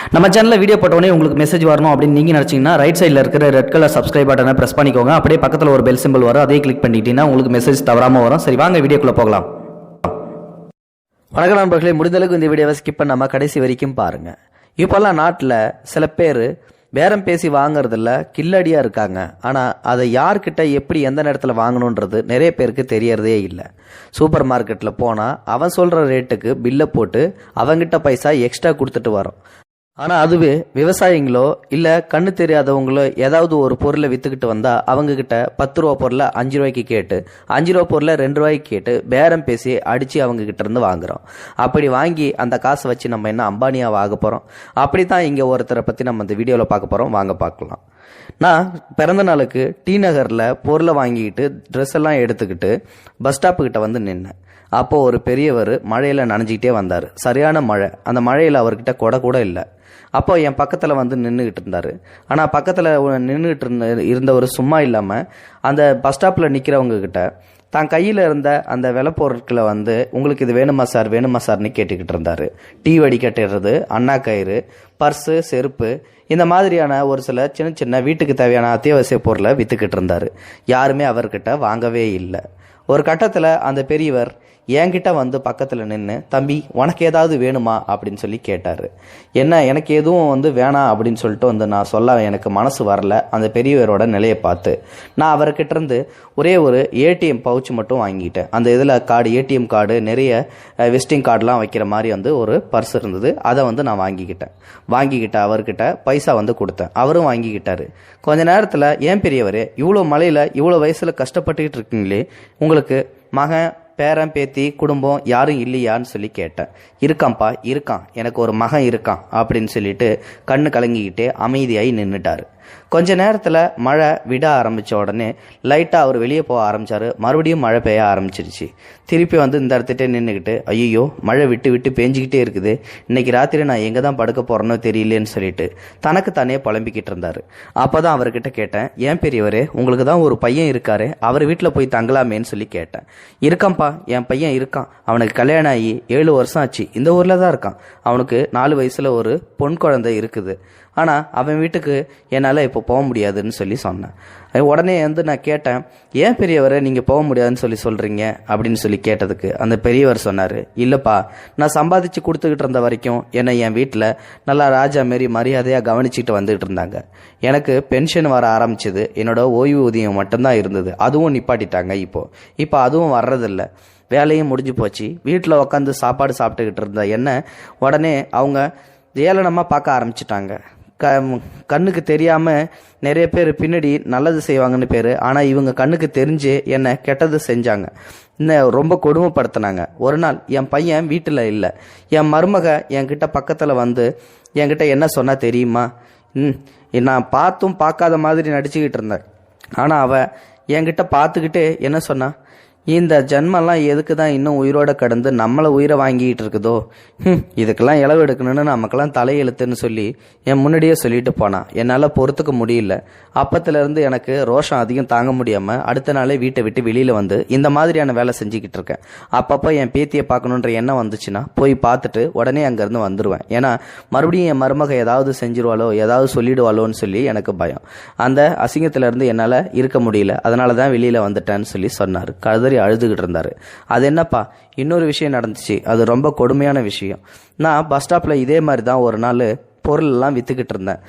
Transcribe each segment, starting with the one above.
நம்ம சேனலில் வீடியோ போட்டோடனே உங்களுக்கு மெசேஜ் வரணும் அப்படின்னு நீங்கள் நினச்சிங்கன்னா ரைட் சைடில் இருக்கிற ரெட் கலர் சப்ஸ்கிரைப் பட்டனை ப்ரெஸ் பண்ணிக்கோங்க. அப்படியே பக்கத்தில் ஒரு பெல் சிம்பிள் வரும், அதே கிளிக் பண்ணிட்டீங்கன்னா உங்களுக்கு மெசேஜ் தவறாமல் வரும். சரி, வாங்க வீடியோக்குள்ளே போகலாம். வணக்கம் நண்பர்களே, முடிந்தளவுக்கு இந்த வீடியோவை ஸ்கிப் பண்ணாமல் கடைசி வரைக்கும் பாருங்கள். இப்போல்லாம் நாட்டில் சில பேர் பேரம் பேசி வாங்குறதில்ல கில்லடியாக இருக்காங்க. ஆனால் அதை யார்கிட்ட எப்படி எந்த நேரத்தில் வாங்கணுன்றது நிறைய பேருக்கு தெரியறதே இல்லை. சூப்பர் மார்க்கெட்டில் போனால் அவன் சொல்கிற ரேட்டுக்கு பில்லை போட்டு அவங்ககிட்ட பைசா எக்ஸ்ட்ரா கொடுத்துட்டு வரோம். ஆனால் அதுவே விவசாயிங்களோ இல்லை கண்ணு தெரியாதவங்களோ ஏதாவது ஒரு பொருளை விற்றுக்கிட்டு வந்தால் அவங்கக்கிட்ட 10 ரூபா பொருளை 5 ரூபாய்க்கு கேட்டு 5 ரூபா பொருளை 2 ரூபாய்க்கு கேட்டு பேரம் பேசி அடித்து அவங்கக்கிட்ட இருந்து வாங்குகிறோம். அப்படி வாங்கி அந்த காசை வச்சு நம்ம என்ன அம்பானியாக ஆக போகிறோம்? அப்படி தான் இங்கே ஒருத்தரை பற்றி நம்ம இந்த வீடியோவில் பார்க்க போகிறோம். வாங்க பார்க்கலாம். நான் பிறந்த நாளுக்கு டி நகரில் பொருளை வாங்கிக்கிட்டு ட்ரெஸ் எல்லாம் எடுத்துக்கிட்டு பஸ் ஸ்டாப்புக்கிட்ட வந்து நின்னேன். அப்போது ஒரு பெரியவர் மழையில் நனைஞ்சிக்கிட்டே வந்தார். சரியான மழை. அந்த மழையில் அவர்கிட்ட கொடை கூட இல்லை. அப்போ என் பக்கத்தில் வந்து நின்றுக்கிட்டு இருந்தார். ஆனால் பக்கத்தில் நின்றுக்கிட்டு இருந்தவர் சும்மா இல்லாமல் அந்த பஸ் ஸ்டாப்பில் நிற்கிறவங்கக்கிட்ட தான் கையில் இருந்த அந்த விலை பொருட்களை வந்து உங்களுக்கு இது வேணுமா சார் வேணுமா சார்னு கேட்டுக்கிட்டு இருந்தார். டீ வடிகட்டுறது, அண்ணா கயிறு, பர்ஸு, செருப்பு, இந்த மாதிரியான ஒரு சில சின்ன சின்ன வீட்டுக்கு தேவையான அத்தியாவசிய பொருளை விற்றுக்கிட்டு இருந்தார். யாருமே அவர்கிட்ட வாங்கவே இல்லை. ஒரு கட்டத்தில் அந்த பெரியவர் என்கிட்ட வந்து பக்கத்தில் நின்று, தம்பி உனக்கு ஏதாவது வேணுமா அப்படின்னு சொல்லி கேட்டார். என்ன, எனக்கு எதுவும் வந்து வேணாம் அப்படின்னு சொல்லிட்டு வந்து நான் சொல்ல எனக்கு மனசு வரல. அந்த பெரியவரோட நிலையை பார்த்து நான் அவர்கிட்ட இருந்து ஒரே ஒரு ஏடிஎம் பவுச் மட்டும் வாங்கிட்டேன். அந்த இதில் கார்டு, ஏடிஎம் கார்டு, நிறைய விசிட்டிங் கார்டெலாம் வைக்கிற மாதிரி வந்து ஒரு பர்ஸ் இருந்தது. அதை வந்து நான் வாங்கிக்கிட்ட அவர்கிட்ட பைசா வந்து கொடுத்தேன். அவரும் வாங்கிக்கிட்டாரு. கொஞ்ச நேரத்தில் ஏன் பெரியவரே, இவ்வளோ மழையில் இவ்வளோ வயசில் கஷ்டப்பட்டுக்கிட்டு இருக்கீங்களே, உங்களுக்கு மகன் பேரன் பேத்தி குடும்பம் யாரும் இல்லையான்னு சொல்லி கேட்டேன். இருக்கான்ப்பா, இருக்கான், எனக்கு ஒரு மகன் இருக்கான் அப்படின்னு சொல்லிட்டு கண்ணு கலங்கிக்கிட்டே அமைதியாகி நின்றுட்டார். கொஞ்ச நேரத்தில் மழை விட ஆரம்பித்த உடனே லைட்டாக அவர் வெளியே போக ஆரம்பித்தார். மறுபடியும் மழை பெய்ய ஆரம்பிச்சிருச்சு. திருப்பி வந்து இந்த இடத்துட்டே நின்றுக்கிட்டு, ஐயோ மழை விட்டு விட்டு பேஞ்சிக்கிட்டே இருக்குது, இன்னைக்கு ராத்திரி நான் எங்கே தான் படுக்க போகிறேன்னோ தெரியலேன்னு சொல்லிட்டு தனக்கு தானே புலம்பிக்கிட்டு இருந்தார். அப்போ தான் அவர்கிட்ட கேட்டேன், ஏன் பெரியவரே, உங்களுக்கு தான் ஒரு பையன் இருக்காரு, அவர் வீட்டில் போய் தங்கலாமேன்னு சொல்லி கேட்டேன். இருக்கான்ப்பா, என் பையன் இருக்கான், அவனுக்கு கல்யாணம் ஆகி 7 வருஷம் ஆச்சு, இந்த ஊரில் தான் இருக்கான், அவனுக்கு 4 வயசில் ஒரு பொன் குழந்தை இருக்குது, ஆனால் அவன் வீட்டுக்கு என்னால் இப்போ போக முடியாதுன்னு சொல்லி சொன்னேன். உடனே வந்து நான் கேட்டேன், ஏன் பெரியவரை நீங்கள் போக முடியாதுன்னு சொல்லி சொல்கிறீங்க அப்படின்னு சொல்லி கேட்டதுக்கு அந்த பெரியவர் சொன்னார், இல்லைப்பா, நான் சம்பாதிச்சு கொடுத்துக்கிட்டு இருந்த வரைக்கும் என்னை என் வீட்டில் நல்லா ராஜா மாரி மரியாதையாக கவனிச்சுட்டு வந்துகிட்டு இருந்தாங்க. எனக்கு பென்ஷன் வர ஆரம்பிச்சது, என்னோட ஓய்வூதியம் மட்டும்தான் இருந்தது, அதுவும் நிப்பாட்டிட்டாங்க. இப்போ அதுவும் வர்றதில்லை, வேலையும் முடிஞ்சு போச்சு. வீட்டில் உட்காந்து சாப்பாடு சாப்பிட்டுக்கிட்டு இருந்த என்ன உடனே அவங்க ஏளனமாக பார்க்க ஆரம்பிச்சிட்டாங்க. கண்ணுக்கு தெரியாமல் நிறைய பேர் பின்னாடி நல்லது செய்வாங்கன்னு பேர், ஆனால் இவங்க கண்ணுக்கு தெரிஞ்சு என்னை கெட்டது செஞ்சாங்க, இன்னும் ரொம்ப கொடுமைப்படுத்தினாங்க. ஒரு நாள் என் பையன் வீட்டில் இல்லை. என் மருமக என்கிட்ட பக்கத்தில் வந்து என்கிட்ட என்ன சொன்னா தெரியுமா? நான் பார்த்தும் பார்க்காத மாதிரி நடிச்சுக்கிட்டு இருந்தேன். ஆனால் அவள் என்கிட்ட பார்த்துக்கிட்டு என்ன சொன்னா, இந்த ஜென்மெல்லாம் எதுக்கு தான் இன்னும் உயிரோட கடந்து நம்மளை உயிரை வாங்கிட்டு இருக்குதோ, இதுக்கெல்லாம் இளவு எடுக்கணும்னு நமக்கெல்லாம் தலையெழுத்துன்னு சொல்லி என் முன்னாடியே சொல்லிட்டு போனான். என்னால் பொறுத்துக்க முடியல. அப்பத்திலேருந்து எனக்கு ரோஷம் அதிகம் தாங்க முடியாமல் அடுத்த நாளே வீட்டை விட்டு வெளியில் வந்து இந்த மாதிரியான வேலை செஞ்சுக்கிட்டு இருக்கேன். அப்பப்போ என் பேத்தியை பார்க்கணுன்ற எண்ணம் வந்துச்சுன்னா போய் பார்த்துட்டு உடனே அங்கேருந்து வந்துடுவேன். ஏன்னா மறுபடியும் என் மருமக ஏதாவது செஞ்சிருவாளோ ஏதாவது சொல்லிடுவாளோன்னு சொல்லி எனக்கு பயம். அந்த அசிங்கத்திலேருந்து என்னால் இருக்க முடியல, அதனால தான் வெளியில் வந்துட்டேன்னு சொல்லி சொன்னார். அழுதுகிட்டு இருந்தாரு. அது என்னப்பா, இன்னொரு விஷயம் நடந்துச்சு, அது ரொம்ப கொடுமையான விஷயம். நான் பஸ் ஸ்டாப்ல இதே மாதிரி தான் ஒரு நாள் பொருள் எல்லாம் வித்துக்கிட்டு இருந்தேன்.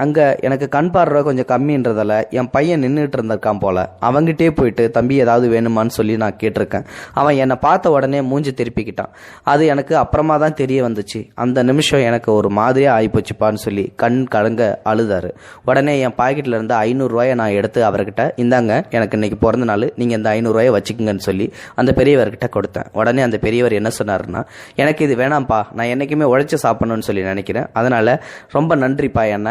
அங்கே எனக்கு கண் பார்வை கொஞ்சம் கம்மின்றதால என் பையன் நின்றுட்டு இருந்திருக்கான் போல. அவங்கிட்டே போயிட்டு தம்பி ஏதாவது வேணுமான்னு சொல்லி நான் கேட்டிருக்கேன். அவன் என்னை பார்த்த உடனே மூஞ்சி திருப்பிக்கிட்டான். அது எனக்கு அப்புறமா தான் தெரிய வந்துச்சு. அந்த நிமிஷம் எனக்கு ஒரு மாதிரியா ஆகிப்போச்சுப்பான்னு சொல்லி கண் கலங்க அழுதாரு. உடனே என் பாக்கெட்ல இருந்து 500 ரூபாயை நான் எடுத்து அவர்கிட்ட, இந்தாங்க எனக்கு இன்னைக்கு பிறந்த நாள், நீங்க இந்த 500 ரூபாயை வச்சுக்கோங்கன்னு சொல்லி அந்த பெரியவர்கிட்ட கொடுத்தேன். உடனே அந்த பெரியவர் என்ன சொன்னாருன்னா, எனக்கு இது வேணாம்ப்பா, நான் என்னைக்குமே உழைச்சு சாப்பிடணும்னு சொல்லி நினைக்கிறேன், அதனால ரொம்ப நன்றிப்பா, என்ன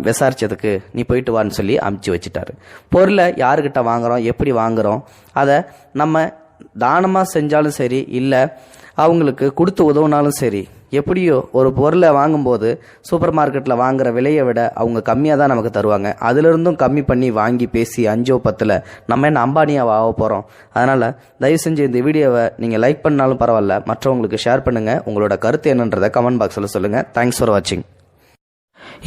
விசாரிச்சதுக்கு, நீ போயிட்டு வான்னு சொல்லி அமுச்சு வச்சுட்டாரு. பொருளை யாருக்கிட்ட வாங்குறோம், எப்படி வாங்குறோம், அதை நம்ம தானமாக செஞ்சாலும் சரி, இல்லை அவங்களுக்கு கொடுத்து உதவுனாலும் சரி, எப்படியோ ஒரு பொருளை வாங்கும்போது சூப்பர் மார்க்கெட்டில் வாங்குற விலையை விட அவங்க கம்மியாக தான் நமக்கு தருவாங்க. அதிலிருந்தும் கம்மி பண்ணி வாங்கி பேசி 5-10 நம்ம என்ன அம்பானியாக ஆக போகிறோம். அதனால் தயவு செஞ்சு இந்த வீடியோவை நீங்கள் லைக் பண்ணாலும் பரவாயில்ல, மற்றவங்களுக்கு ஷேர் பண்ணுங்கள். உங்களோட கருத்து என்னன்றதை கமெண்ட் பாக்ஸில் சொல்லுங்கள். தேங்க்ஸ் ஃபார் வாட்சிங்.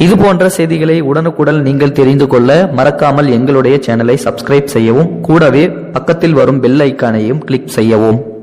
இது போன்ற செய்திகளை உடனுக்குடன் நீங்கள் தெரிந்து கொள்ள மறக்காமல் எங்களுடைய சேனலை சப்ஸ்கிரைப் செய்யவும், கூடவே பக்கத்தில் வரும் பெல் ஐக்கானையும் கிளிக் செய்யவும்.